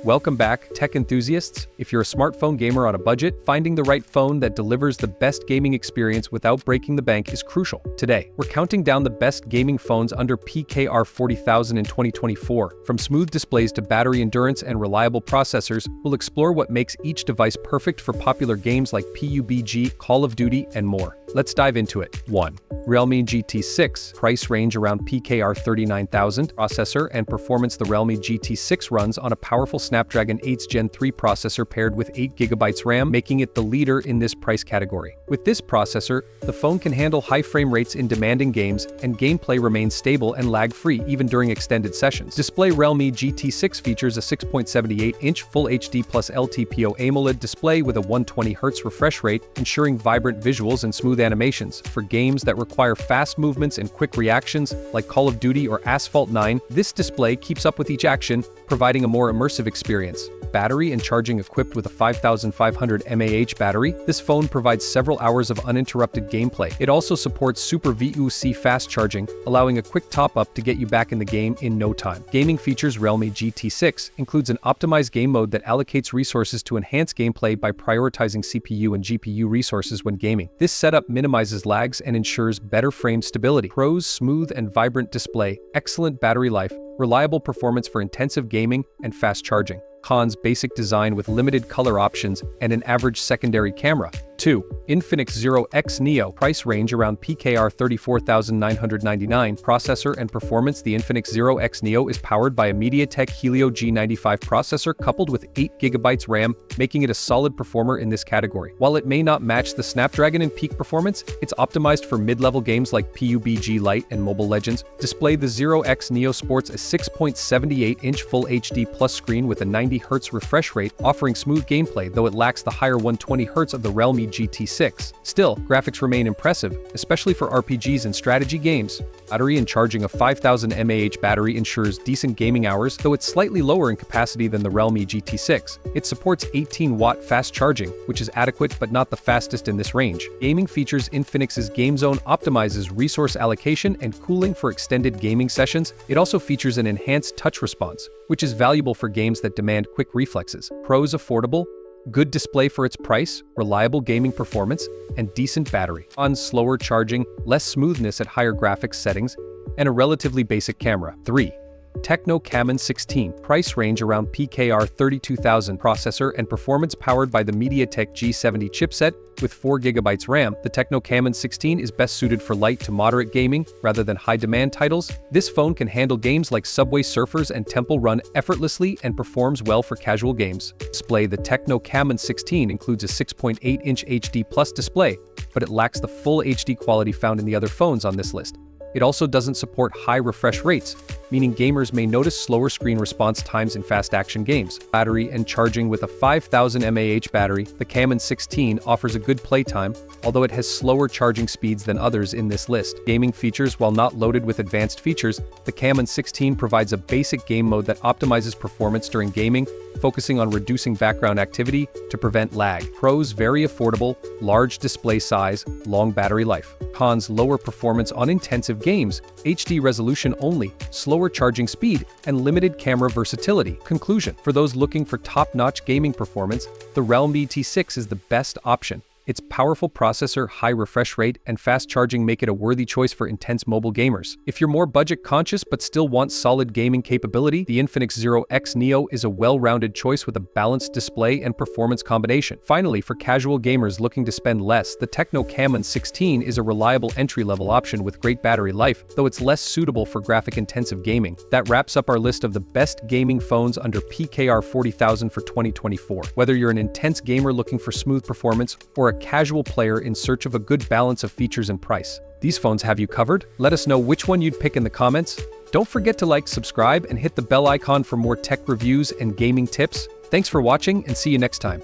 Welcome back, tech enthusiasts. If you're a smartphone gamer on a budget, finding the right phone that delivers the best gaming experience without breaking the bank is crucial. Today, we're counting down the best gaming phones under PKR 40,000 in 2024. From smooth displays to battery endurance and reliable processors, we'll explore what makes each device perfect for popular games like PUBG, Call of Duty, and more. Let's dive into it. 1. Realme GT6. Price range around PKR 39,000. Processor and performance. The Realme GT6 runs on a powerful Snapdragon 8 Gen 3 processor paired with 8GB RAM, making it the leader in this price category. With this processor, the phone can handle high frame rates in demanding games, and gameplay remains stable and lag-free even during extended sessions. Display. Realme GT6 features a 6.78-inch Full HD Plus LTPO AMOLED display with a 120Hz refresh rate, ensuring vibrant visuals and smooth animations. For games that require fast movements and quick reactions, like Call of Duty or Asphalt 9, this display keeps up with each action, providing a more immersive experience. Battery and charging. Equipped with a 5500 mAh battery, this phone provides several hours of uninterrupted gameplay. It also supports Super VUC fast charging, allowing a quick top-up to get you back in the game in no time. Gaming features. Realme GT6 includes an optimized game mode that allocates resources to enhance gameplay by prioritizing CPU and GPU resources when gaming. This setup minimizes lags and ensures better frame stability. Pros. Smooth and vibrant display, excellent battery life, reliable performance for intensive gaming, and fast charging. Cons. Basic design with limited color options and an average secondary camera. 2. Infinix Zero X Neo. Price range around PKR 34,999. Processor and performance. The Infinix Zero X Neo is powered by a MediaTek Helio G95 processor coupled with 8GB RAM, making it a solid performer in this category. While it may not match the Snapdragon in peak performance, it's optimized for mid-level games like PUBG Lite and Mobile Legends. Display. The Zero X Neo sports a 6.78-inch Full HD Plus screen with a 90Hz refresh rate, offering smooth gameplay, though it lacks the higher 120Hz of the Realme GT6. Still, graphics remain impressive, especially for RPGs and strategy games. Battery and charging. A 5000 mAh battery ensures decent gaming hours, though it's slightly lower in capacity than the Realme GT6. It supports 18-watt fast charging, which is adequate but not the fastest in this range. Gaming features. Infinix's Game Zone optimizes resource allocation and cooling for extended gaming sessions. It also features an enhanced touch response, which is valuable for games that demand quick reflexes. Pros. Affordable. Good display for its price, reliable gaming performance, and decent battery. Cons. Slower charging, less smoothness at higher graphics settings, and a relatively basic camera. 3. Tecno Camon 16. Price range around PKR 32,000. Processor and performance powered by the MediaTek G70 chipset with 4GB RAM. The Tecno Camon 16 is best suited for light to moderate gaming rather than high-demand titles. This phone can handle games like Subway Surfers and Temple Run effortlessly and performs well for casual games. Display. The Tecno Camon 16 includes a 6.8-inch HD Plus display, but it lacks the full HD quality found in the other phones on this list. It also doesn't support high refresh rates, meaning gamers may notice slower screen response times in fast-action games. Battery and charging. With a 5000 mAh battery, the Camon 16 offers a good playtime, although it has slower charging speeds than others in this list. Gaming features. While not loaded with advanced features, the Camon 16 provides a basic game mode that optimizes performance during gaming, focusing on reducing background activity to prevent lag. Pros. Very affordable, large display size, long battery life. Cons. Lower performance on intensive games, HD resolution only, slower charging speed, and limited camera versatility. Conclusion. For those looking for top-notch gaming performance, the Realme GT6 is the best option. Its powerful processor, high refresh rate, and fast charging make it a worthy choice for intense mobile gamers. If you're more budget-conscious but still want solid gaming capability, the Infinix Zero X Neo is a well-rounded choice with a balanced display and performance combination. Finally, for casual gamers looking to spend less, the Tecno Camon 16 is a reliable entry-level option with great battery life, though it's less suitable for graphic-intensive gaming. That wraps up our list of the best gaming phones under PKR 40,000 for 2024. Whether you're an intense gamer looking for smooth performance or a casual player in search of a good balance of features and price, these phones have you covered. Let us know which one you'd pick in the comments. Don't forget to like, subscribe, and hit the bell icon for more tech reviews and gaming tips. Thanks for watching, and see you next time.